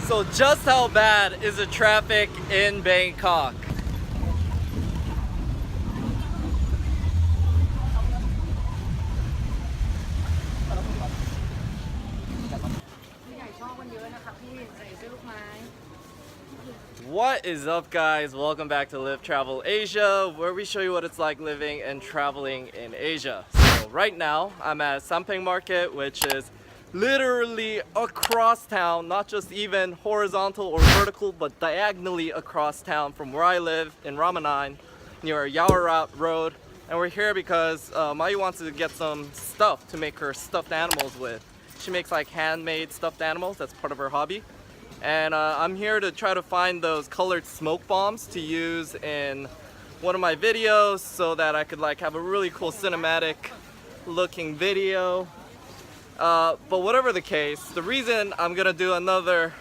So just how bad is the traffic in Bangkok? What is up, guys? Welcome back to Live Travel Asia, where we show you what it's like living and traveling in Asia. So right now I'm at Sampeng Market, which is literally across town, not just even horizontal or vertical, but diagonally across town from where I live in Ramanan near Yaowarat Road. And we're here because Mayu wants to get some stuff to make her stuffed animals with. She makes like handmade stuffed animals. That's part of her hobby. And I'm here to try to find those colored smoke bombs to use in one of my videos so that I could like have a really cool cinematic looking video. But whatever the case, the reason I'm gonna do another,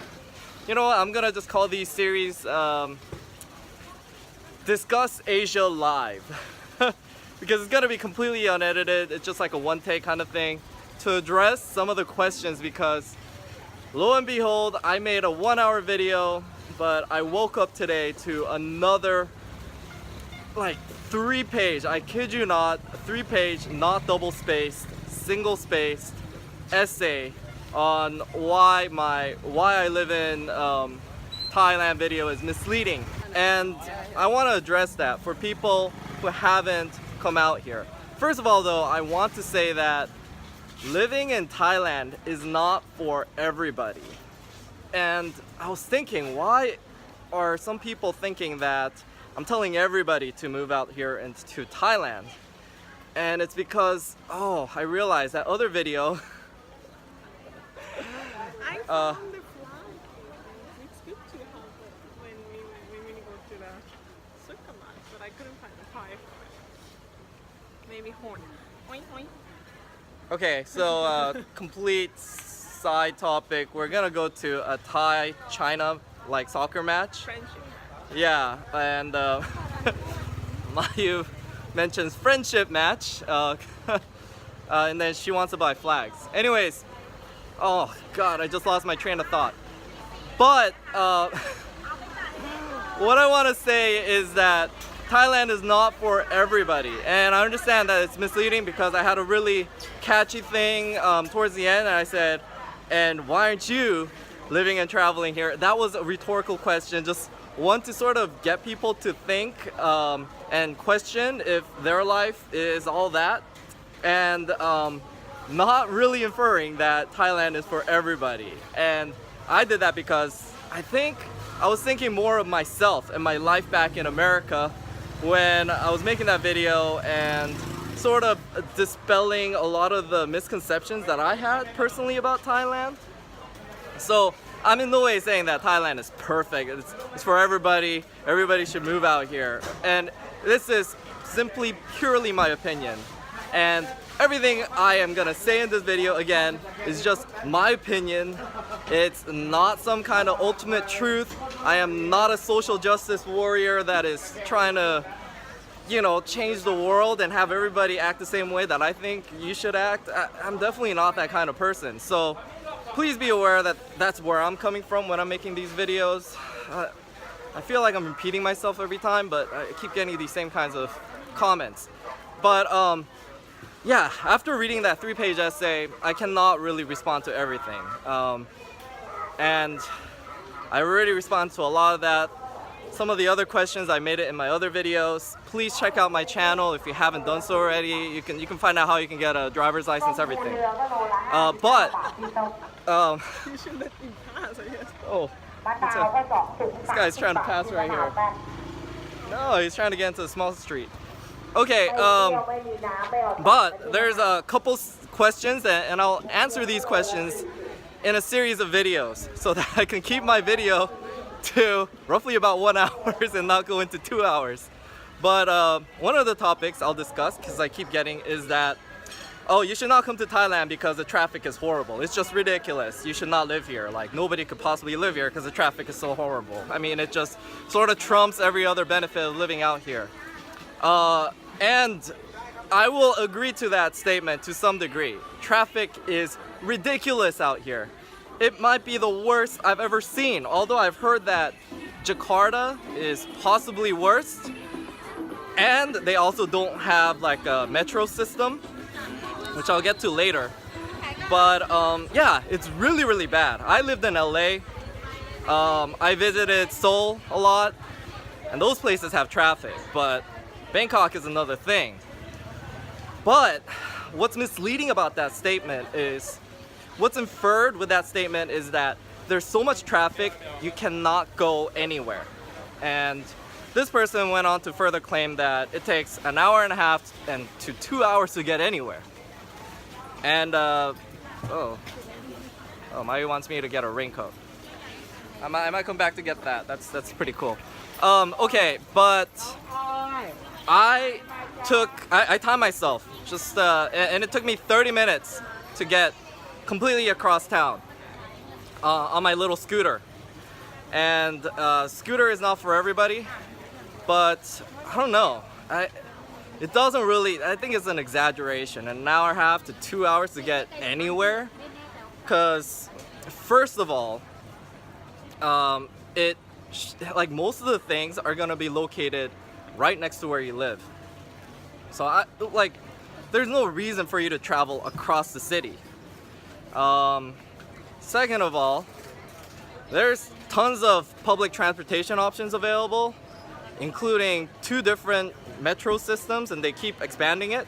you know what, I'm gonna just call these series Discuss Asia Live. Because it's gonna be completely unedited. It's just like a one take kind of thing to address some of the questions, because lo and behold, I made a 1-hour video, but I woke up today to another like 3-page, I kid you not, 3-page, not double spaced, single spaced essay on why I live in Thailand video is misleading. And I want to address that for people who haven't come out here. First of all though, I want to say that living in Thailand is not for everybody. And I was thinking, why are some people thinking that I'm telling everybody to move out here into Thailand? And it's because, oh, I realized that other video I found the flag. It's good to have it when we go to the supermarket, but I couldn't find the pie for it. Maybe horn. Oink, oink. Okay, so complete side topic. We're gonna go to a Thai-China like soccer match. Friendship. Yeah, and Mayu mentions friendship match, and then she wants to buy flags. Anyways, oh god, I just lost my train of thought. But what I want to say is that Thailand is not for everybody, and I understand that it's misleading because I had a really catchy thing towards the end, and I said, and why aren't you living and traveling here? That was a rhetorical question, just want to sort of get people to think and question if their life is all that, and not really inferring that Thailand is for everybody. And I did that because I was thinking more of myself and my life back in America when I was making that video, and sort of dispelling a lot of the misconceptions that I had personally about Thailand. So I'm in no way saying that Thailand is perfect. It's for everybody. Everybody should move out here. And this is simply purely my opinion. And everything I am gonna say in this video, again, is just my opinion. It's not some kind of ultimate truth. I am not a social justice warrior that is trying to, you know, change the world and have everybody act the same way that I think you should act. I'm definitely not that kind of person. So please be aware that that's where I'm coming from when I'm making these videos. I feel like I'm repeating myself every time, but I keep getting these same kinds of comments. But yeah, after reading that 3-page essay, I cannot really respond to everything. And I already responded to a lot of that. Some of the other questions, I made it in my other videos. Please check out my channel if you haven't done so already. You can find out how you can get a driver's license, everything. You should let me pass, I guess. Oh, this guy's trying to pass right here. No, he's trying to get into a small street. Okay, but there's a couple questions, and I'll answer these questions in a series of videos so that I can keep my video to roughly about 1 hour and not go into 2 hours. But one of the topics I'll discuss, because I keep getting, is that, oh, you should not come to Thailand because the traffic is horrible. It's just ridiculous. You should not live here. Like, nobody could possibly live here because the traffic is so horrible. I mean, it just sort of trumps every other benefit of living out here. And I will agree to that statement to some degree. Traffic is ridiculous out here. it might be the worst I've ever seen. Although I've heard that Jakarta is possibly worse, and they also don't have like a metro system, which I'll get to later. But yeah, it's really, really bad. I lived in LA. I visited Seoul a lot, and those places have traffic, but Bangkok is another thing. But what's misleading about that statement is, what's inferred with that statement is that there's so much traffic you cannot go anywhere. And this person went on to further claim that it takes an hour and a half and to 2 hours to get anywhere. And Mayu wants me to get a raincoat. I might come back to get that. That's pretty cool. Okay, but I timed myself just and it took me 30 minutes to get completely across town on my little scooter. And scooter is not for everybody, but I don't know. It doesn't really, I think it's an exaggeration, an hour and a half to 2 hours to get anywhere. Because first of all, like most of the things are gonna be located right next to where you live. So there's no reason for you to travel across the city. Second of all, there's tons of public transportation options available, including 2 different metro systems, and they keep expanding it.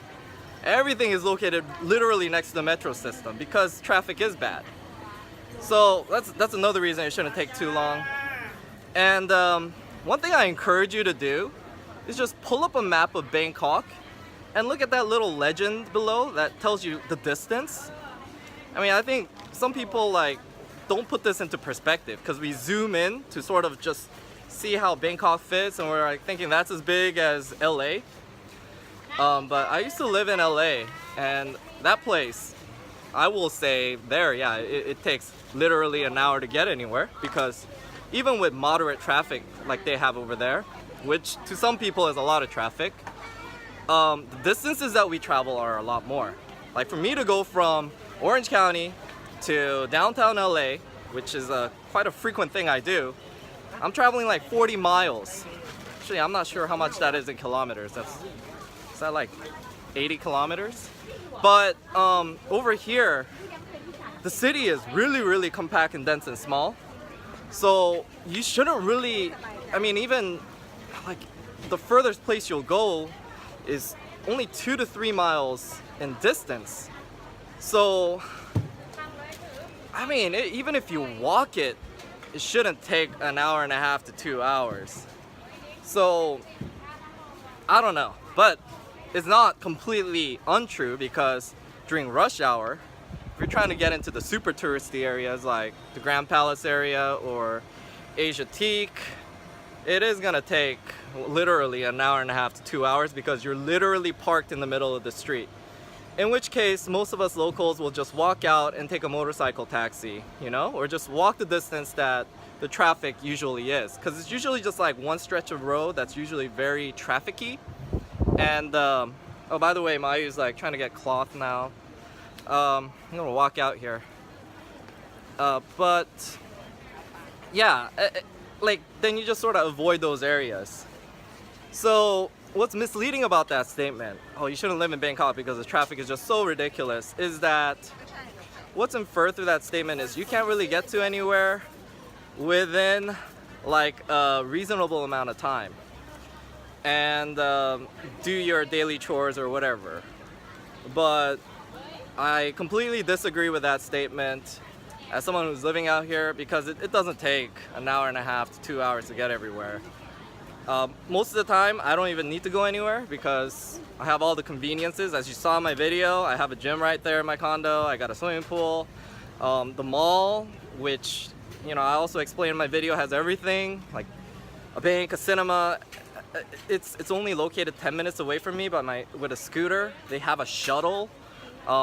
Everything is located literally next to the metro system because traffic is bad. So that's another reason it shouldn't take too long. And one thing I encourage you to do is just pull up a map of Bangkok and look at that little legend below that tells you the distance. I mean, I think some people don't put this into perspective because we zoom in to sort of just see how Bangkok fits, and we're thinking that's as big as LA. But I used to live in LA, and that place, I will say there, yeah, it takes literally an hour to get anywhere, because even with moderate traffic like they have over there, which to some people is a lot of traffic, the distances that we travel are a lot more. Like for me to go from Orange County to downtown LA, which is quite a frequent thing I do, I'm traveling like 40 miles. Actually, I'm not sure how much that is in kilometers. Is that like 80 kilometers? But over here, the city is really, really compact and dense and small. So you shouldn't really, I mean, even like the furthest place you'll go is only 2 to 3 miles in distance. So, I mean, even if you walk it, it shouldn't take an hour and a half to 2 hours. So, I don't know. But it's not completely untrue, because during rush hour, if you're trying to get into the super touristy areas like the Grand Palace area or Asiatique, it is gonna take literally an hour and a half to 2 hours, because you're literally parked in the middle of the street. In which case, most of us locals will just walk out and take a motorcycle taxi, you know, or just walk the distance that the traffic usually is. Because it's usually just like one stretch of road that's usually very trafficy. And, oh, by the way, Mayu's like trying to get cloth now. I'm gonna walk out here. But, yeah, like, then you just sort of avoid those areas. So, what's misleading about that statement, oh, you shouldn't live in Bangkok because the traffic is just so ridiculous, is that what's inferred through that statement is you can't really get to anywhere within like a reasonable amount of time and do your daily chores or whatever. But I completely disagree with that statement as someone who's living out here, because it doesn't take an hour and a half to 2 hours to get everywhere. Most of the time, I don't even need to go anywhere because I have all the conveniences. As you saw in my video, I have a gym right there in my condo. I got a swimming pool. The mall, which, you know, I also explained in my video, has everything, like a bank, a cinema. It's only located 10 minutes away from me, but with a scooter, they have a shuttle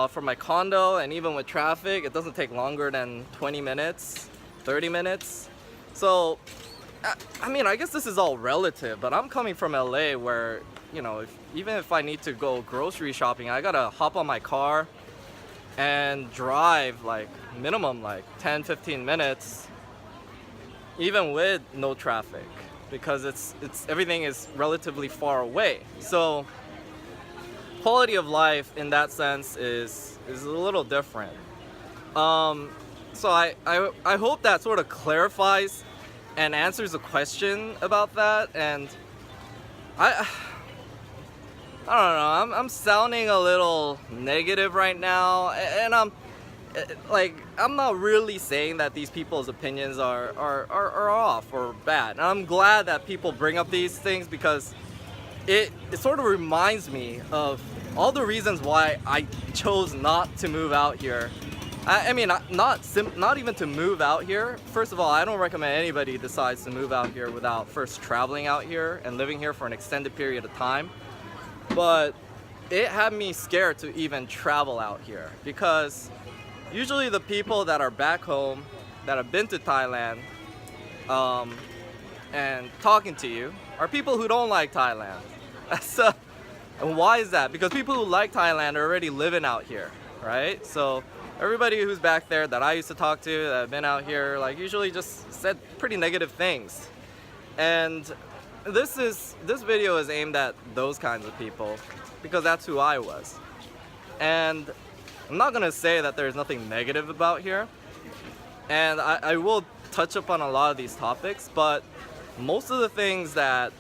from my condo, and even with traffic, it doesn't take longer than 20 minutes, 30 minutes. So, I mean, I guess this is all relative, but I'm coming from LA where, you know, even if I need to go grocery shopping, I gotta hop on my car, and drive like minimum like 10-15 minutes even with no traffic, because it's everything is relatively far away. So quality of life in that sense is a little different. So I hope that sort of clarifies and answers a question about that. And I don't know, I'm sounding a little negative right now, and I'm not really saying that these people's opinions are off or bad. And I'm glad that people bring up these things, because it sort of reminds me of all the reasons why I chose not to move out here. I mean, not even to move out here. First of all, I don't recommend anybody decides to move out here without first traveling out here and living here for an extended period of time. But it had me scared to even travel out here, because usually the people that are back home that have been to Thailand and talking to you are people who don't like Thailand. So, and why is that? Because people who like Thailand are already living out here, right? So everybody who's back there that I used to talk to that have been out here, like, usually just said pretty negative things. And this video is aimed at those kinds of people, because that's who I was. And I'm not gonna say that there's nothing negative about here, and I will touch upon a lot of these topics, but most of the things that,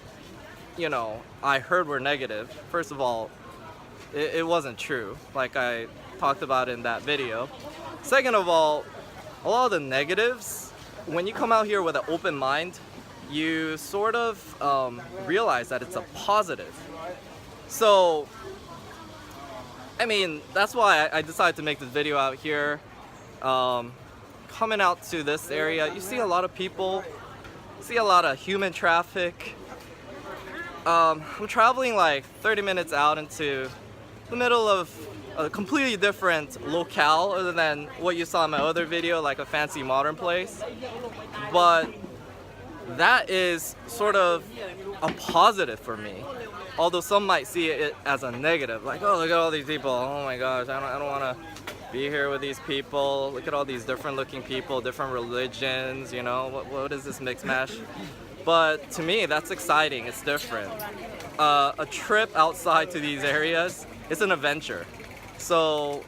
you know, I heard were negative, first of all, it wasn't true, like I talked about in that video. Second of all, a lot of the negatives, when you come out here with an open mind, you sort of realize that it's a positive. So, I mean, that's why I decided to make this video out here. Coming out to this area, you see a lot of people, see a lot of human traffic. I'm traveling like 30 minutes out into the middle of a completely different locale other than what you saw in my other video, like a fancy modern place. But that is sort of a positive for me. Although some might see it as a negative, like, oh, look at all these people, oh my gosh, I don't want to be here with these people, look at all these different looking people, different religions, you know, what is this mix mash? But to me, that's exciting, it's different. A trip outside to these areas, it's an adventure. So,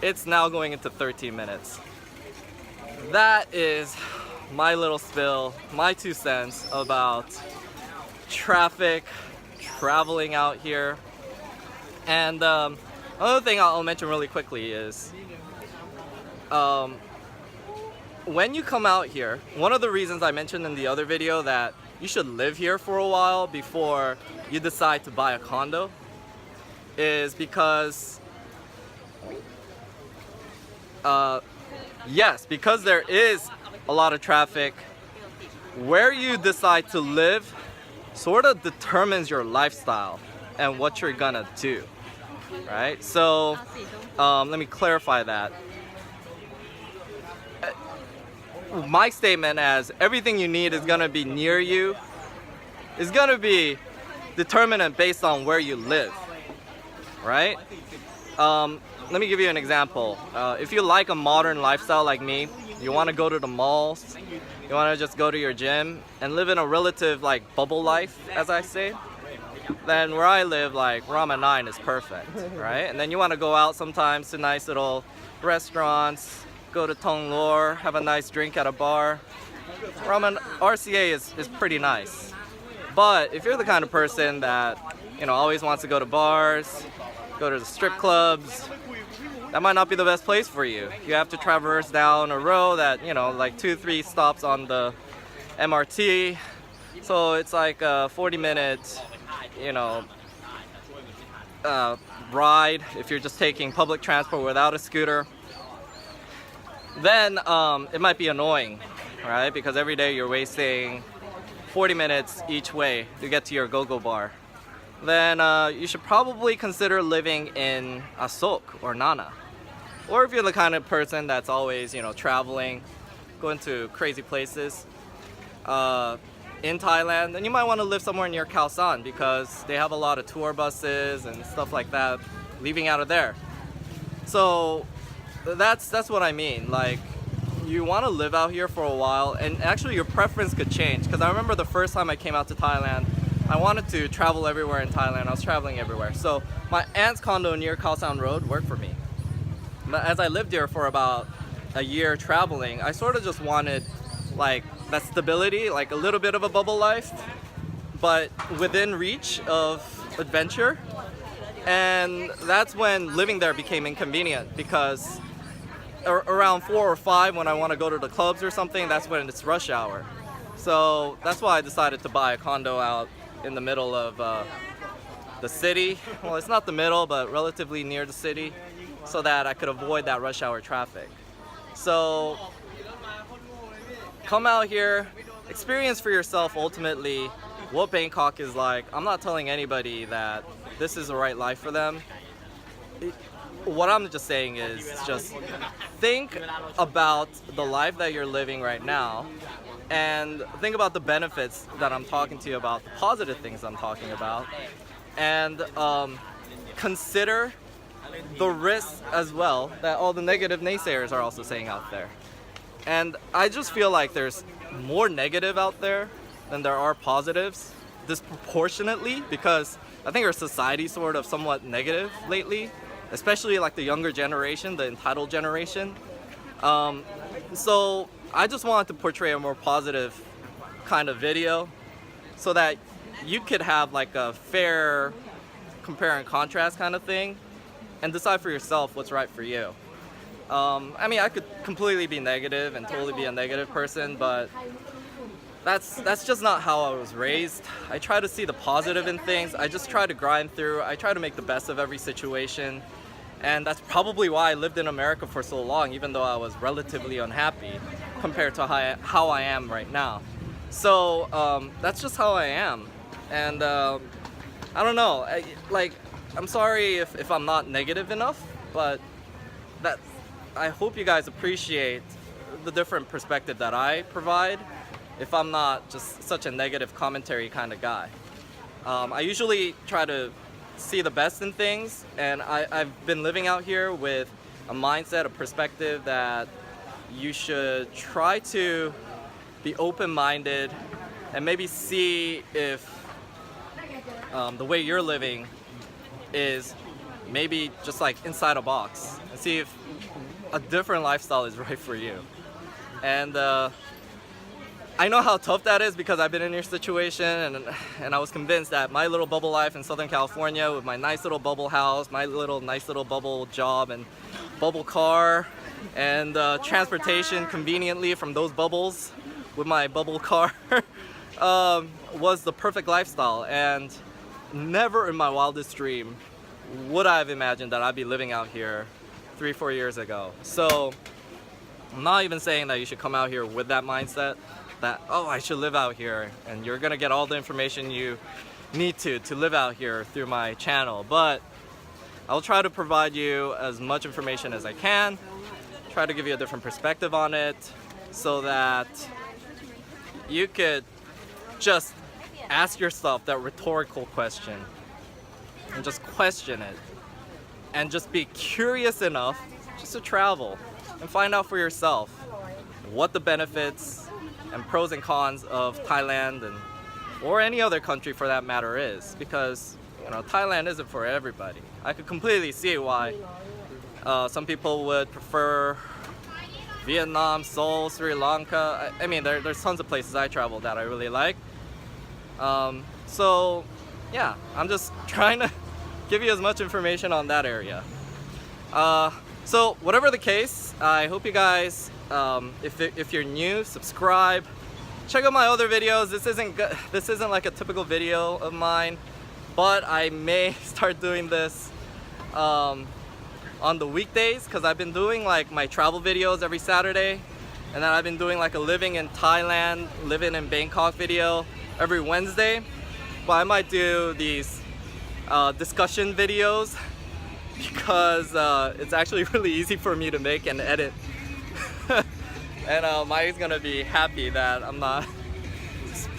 it's now going into 13 minutes. That is my little spill, my 2 cents about traffic, traveling out here. And another thing I'll mention really quickly is when you come out here, one of the reasons I mentioned in the other video that you should live here for a while before you decide to buy a condo is because yes, because there is a lot of traffic, where you decide to live sort of determines your lifestyle and what you're gonna do, right? So let me clarify that. My statement as everything you need is gonna be near you is gonna be determinant based on where you live, right? Let me give you an example. If you like a modern lifestyle like me, you want to go to the malls, you want to just go to your gym and live in a relative like bubble life, as I say, then where I live, like Ramen 9 is perfect, right? And then you want to go out sometimes to nice little restaurants, go to Tong Lor, have a nice drink at a bar. Ramen RCA is pretty nice. But if you're the kind of person that, you know, always wants to go to bars, go to the strip clubs, that might not be the best place for you. You have to traverse down a row that, you know, like 2-3 stops on the MRT. So it's like a 40-minute, you know, ride if you're just taking public transport without a scooter. Then it might be annoying, right? Because every day you're wasting 40 minutes each way to get to your go-go bar. Then you should probably consider living in a sok or Nana. Or if you're the kind of person that's always, you know, traveling, going to crazy places, in Thailand, then you might want to live somewhere near Khao San because they have a lot of tour buses and stuff like that leaving out of there. So that's what I mean. Like, you want to live out here for a while, and actually your preference could change. Because I remember the first time I came out to Thailand, I wanted to travel everywhere in Thailand. I was traveling everywhere. So my aunt's condo near Khao San Road worked for me. But as I lived here for about a year traveling, I sort of just wanted like that stability, like a little bit of a bubble life, but within reach of adventure. And that's when living there became inconvenient, because around 4 or 5 when I want to go to the clubs or something, that's when it's rush hour. So that's why I decided to buy a condo out in the middle of the city. Well, it's not the middle, but relatively near the city, so that I could avoid that rush hour traffic. So come out here, experience for yourself ultimately what Bangkok is like. I'm not telling anybody that this is the right life for them. What I'm just saying is just think about the life that you're living right now, and think about the benefits that I'm talking to you about, the positive things I'm talking about, and consider the risks as well that all the negative naysayers are also saying out there. And I just feel like there's more negative out there than there are positives, disproportionately, because I think our society's sort of somewhat negative lately, especially like the younger generation, the entitled generation. So I just wanted to portray a more positive kind of video so that you could have like a fair compare and contrast kind of thing and decide for yourself what's right for you. I mean, I could completely be negative and totally be a negative person, but that's just not how I was raised. I try to see the positive in things. I just try to grind through. I try to make the best of every situation. And that's probably why I lived in America for so long, even though I was relatively unhappy compared to how I am right now. So that's just how I am. And I don't know, I'm sorry if I'm not negative enough, but I hope you guys appreciate the different perspective that I provide if I'm not just such a negative commentary kind of guy. I usually try to see the best in things, and I've been living out here with a mindset, a perspective that you should try to be open-minded and maybe see if the way you're living is maybe just like inside a box, and see if a different lifestyle is right for you. And I know how tough that is because I've been in your situation, and I was convinced that my little bubble life in Southern California with my nice little bubble house, my nice little bubble job and bubble car, and transportation conveniently from those bubbles with my bubble car was the perfect lifestyle. And never in my wildest dream would I have imagined that I'd be living out here 3-4 years ago. So I'm not even saying that you should come out here with that mindset that, oh, I should live out here, and you're gonna get all the information you need to live out here through my channel. But I'll try to provide you as much information as I can, try to give you a different perspective on it, so that you could just ask yourself that rhetorical question and just question it, and just be curious enough just to travel and find out for yourself what the benefits and pros and cons of Thailand or any other country for that matter is, because Thailand isn't for everybody. I could completely see why some people would prefer Vietnam, Seoul, Sri Lanka. I mean, there's tons of places I traveled that I really like. So yeah, I'm just trying to give you as much information on that area. So whatever the case, I hope you guys, if you're new, subscribe. Check out my other videos. This isn't like a typical video of mine, but I may start doing this on the weekdays, because I've been doing like my travel videos every Saturday, and then I've been doing like a living in Thailand, living in Bangkok video every Wednesday. But I might do these discussion videos because it's actually really easy for me to make and edit. And Maya's gonna be happy that I'm not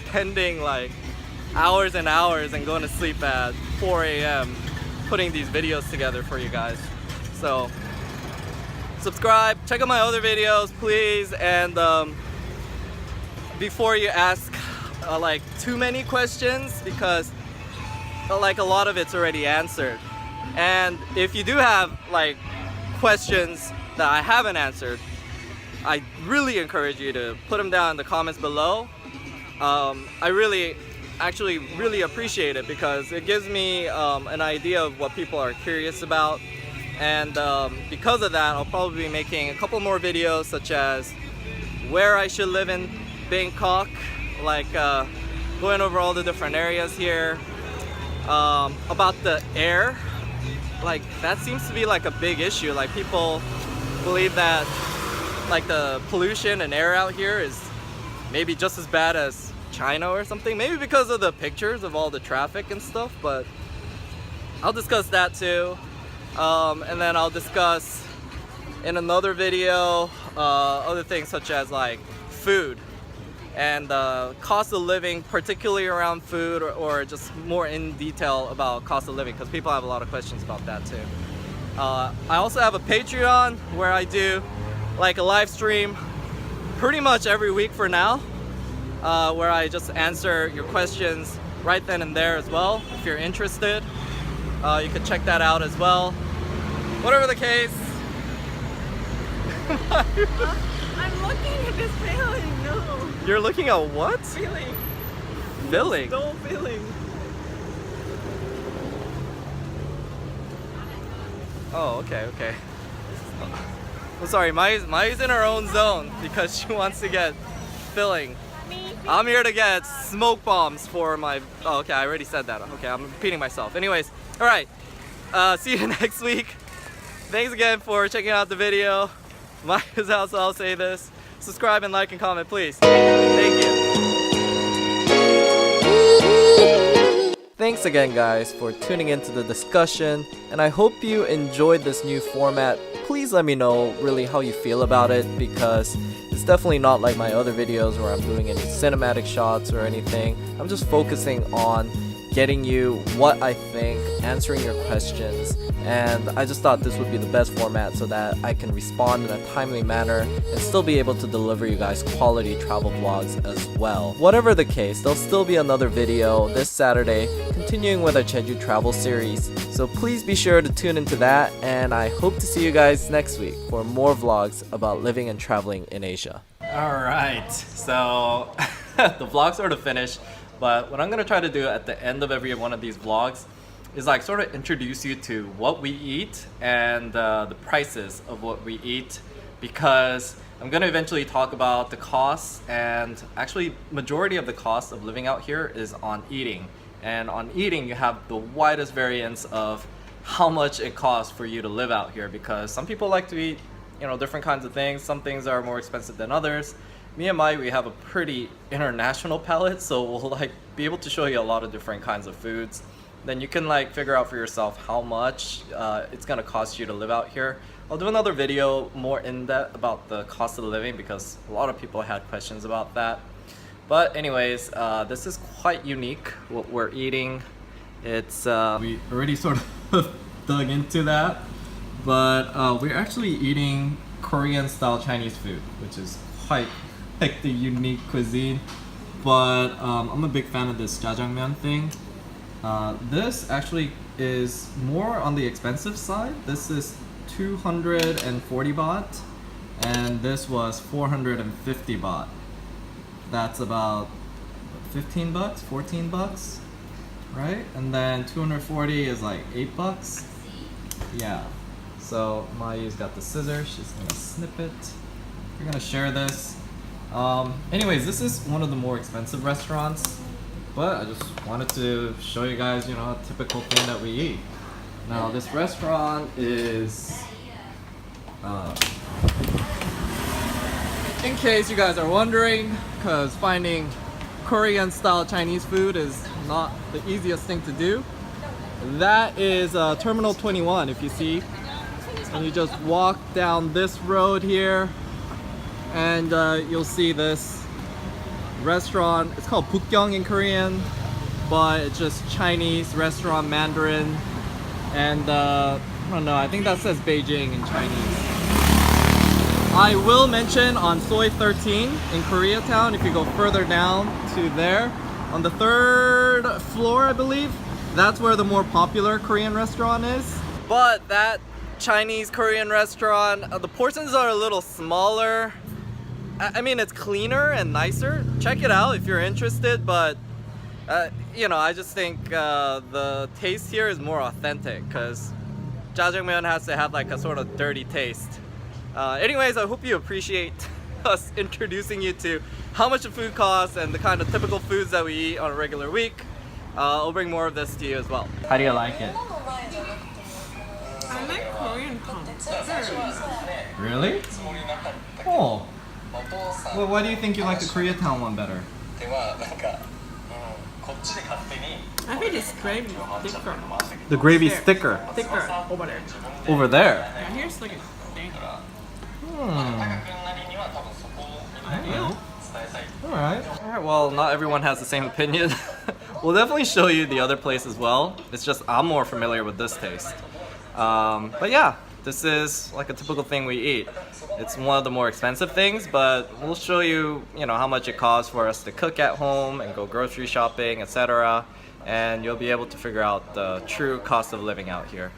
spending like hours and hours and going to sleep at 4 a.m. putting these videos together for you guys. So subscribe, check out my other videos please, and before you ask like too many questions, because like a lot of it's already answered. And if you do have like questions that I haven't answered, I really encourage you to put them down in the comments below. I really appreciate it, because it gives me an idea of what people are curious about. And because of that, I'll probably be making a couple more videos, such as where I should live in Bangkok, like going over all the different areas here, about the air. Like that seems to be like a big issue. Like people believe that like the pollution and air out here is maybe just as bad as China or something, maybe because of the pictures of all the traffic and stuff, but I'll discuss that too. And then I'll discuss in another video other things such as like food and cost of living, particularly around food, or just more in detail about cost of living, because people have a lot of questions about that too. I also have a Patreon where I do like a live stream pretty much every week for now, where I just answer your questions right then and there as well. If you're interested, you can check that out as well. Whatever the case. I'm looking at this feeling, no. You're looking at what? Feeling. Filling? No feeling. Oh, okay. I'm sorry, Mai's in her own zone because she wants to get filling. I'm here to get smoke bombs for my... Oh, okay, I already said that. Okay, I'm repeating myself. Anyways, alright. See you next week. Thanks again for checking out the video. Mike is out, so I'll say this. Subscribe and like and comment, please. Thank you. Thanks again, guys, for tuning into the discussion, and I hope you enjoyed this new format. Please let me know really how you feel about it, because it's definitely not like my other videos where I'm doing any cinematic shots or anything. I'm just focusing on getting you what I think, answering your questions, and I just thought this would be the best format so that I can respond in a timely manner and still be able to deliver you guys quality travel vlogs as well. Whatever the case, there'll still be another video this Saturday continuing with our Jeju travel series, so please be sure to tune into that, and I hope to see you guys next week for more vlogs about living and traveling in Asia. Alright, so the vlog's sort of finished. But what I'm going to try to do at the end of every one of these vlogs is like sort of introduce you to what we eat and the prices of what we eat, because I'm going to eventually talk about the costs, and actually majority of the cost of living out here is on eating. And on eating you have the widest variance of how much it costs for you to live out here, because some people like to eat, you know, different kinds of things. Some things are more expensive than others. Me and Mai, we have a pretty international palate, so we'll like be able to show you a lot of different kinds of foods. Then you can like figure out for yourself how much it's gonna cost you to live out here. I'll do another video more in depth about the cost of living, because a lot of people had questions about that. But anyways, this is quite unique what we're eating. It's we already sort of dug into that, but we're actually eating Korean style Chinese food, which is quite like the unique cuisine. But I'm a big fan of this jjajangmyeon thing. This actually is more on the expensive side. This is 240 baht, and this was 450 baht. That's about 15 bucks, 14 bucks, right? And then 240 is like 8 bucks. Yeah. So Mayu's got the scissors. She's gonna snip it. We're gonna share this. Anyways, this is one of the more expensive restaurants, but I just wanted to show you guys, you know, a typical thing that we eat. Now, this restaurant is, in case you guys are wondering, because finding Korean style Chinese food is not the easiest thing to do. That is Terminal 21, if you see. And you just walk down this road here, and you'll see this restaurant. It's called Bukgyong in Korean, but it's just Chinese restaurant Mandarin. And I don't know, I think that says Beijing in Chinese. I will mention on Soi 13 in Koreatown, if you go further down to there, on the 3rd floor, I believe, that's where the more popular Korean restaurant is. But that Chinese Korean restaurant, the portions are a little smaller. I mean, it's cleaner and nicer. Check it out if you're interested, but you know, I just think the taste here is more authentic because jjajangmyeon has to have like a sort of dirty taste. Anyways, I hope you appreciate us introducing you to how much the food costs and the kind of typical foods that we eat on a regular week. I'll bring more of this to you as well. How do you like it? I like Korean pop. Really? Oh. Well, why do you think you like the Koreatown one better? I think it's gravy thicker. The gravy's thicker. Thicker over there. Over there? Yeah, here's like a thing. Alright, well, not everyone has the same opinion. We'll definitely show you the other place as well. It's just I'm more familiar with this taste. But yeah, this is like a typical thing we eat. It's one of the more expensive things, but we'll show you, how much it costs for us to cook at home and go grocery shopping, etc. And you'll be able to figure out the true cost of living out here.